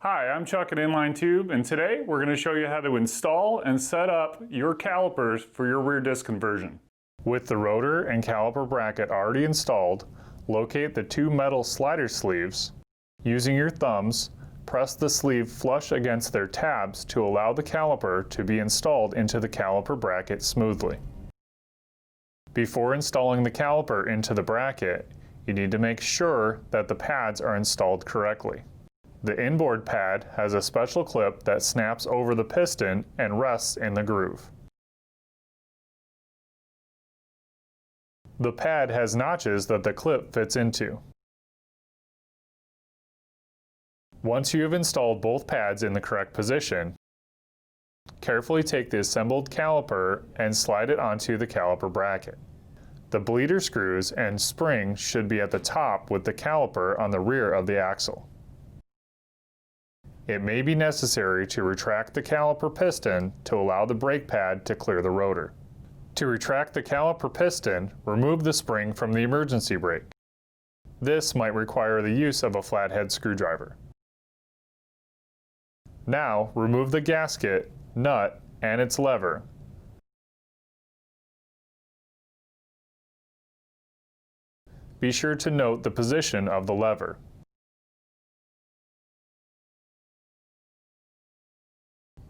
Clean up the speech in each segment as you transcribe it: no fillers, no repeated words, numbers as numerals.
Hi, I'm Chuck at Inline Tube, and today we're going to show you how to install and set up your calipers for your rear disc conversion. With the rotor and caliper bracket already installed, locate the two metal slider sleeves. Using your thumbs, press the sleeve flush against their tabs to allow the caliper to be installed into the caliper bracket smoothly. Before installing the caliper into the bracket, you need to make sure that the pads are installed correctly. The inboard pad has a special clip that snaps over the piston and rests in the groove. The pad has notches that the clip fits into. Once you have installed both pads in the correct position, carefully take the assembled caliper and slide it onto the caliper bracket. The bleeder screws and spring should be at the top with the caliper on the rear of the axle. It may be necessary to retract the caliper piston to allow the brake pad to clear the rotor. To retract the caliper piston, remove the spring from the emergency brake. This might require the use of a flathead screwdriver. Now, remove the gasket, nut, and its lever. Be sure to note the position of the lever.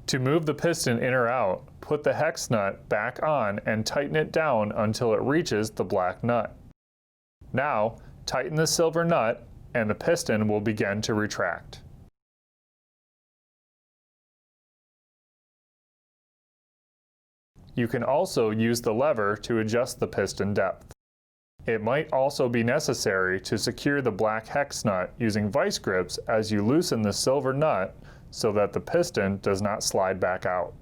To move the piston in or out, put the hex nut back on and tighten it down until it reaches the black nut. Now, tighten the silver nut and the piston will begin to retract. You can also use the lever to adjust the piston depth. It might also be necessary to secure the black hex nut using vice grips as you loosen the silver nut so that the piston does not slide back out.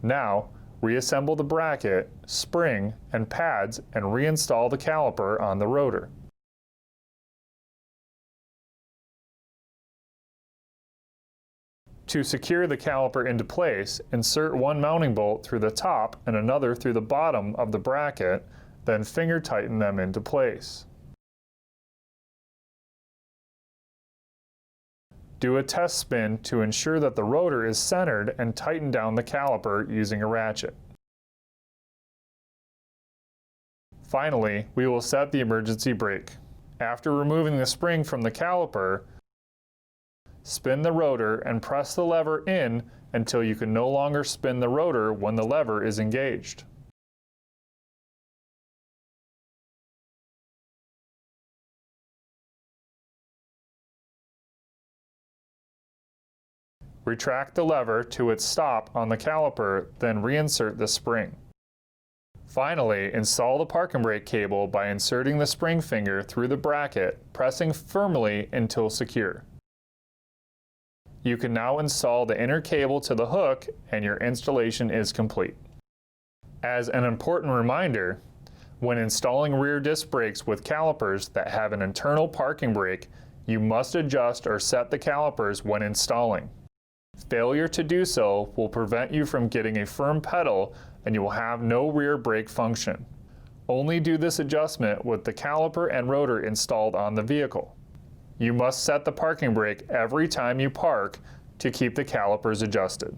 Now, reassemble the bracket, spring, and pads and reinstall the caliper on the rotor. To secure the caliper into place, insert one mounting bolt through the top and another through the bottom of the bracket, then finger tighten them into place. Do a test spin to ensure that the rotor is centered and tighten down the caliper using a ratchet. Finally, we will set the emergency brake. After removing the spring from the caliper, spin the rotor and press the lever in until you can no longer spin the rotor when the lever is engaged. Retract the lever to its stop on the caliper, then reinsert the spring. Finally, install the parking brake cable by inserting the spring finger through the bracket, pressing firmly until secure. You can now install the inner cable to the hook and your installation is complete. As an important reminder, when installing rear disc brakes with calipers that have an internal parking brake, you must adjust or set the calipers when installing. Failure to do so will prevent you from getting a firm pedal and you will have no rear brake function. Only do this adjustment with the caliper and rotor installed on the vehicle. You must set the parking brake every time you park to keep the calipers adjusted.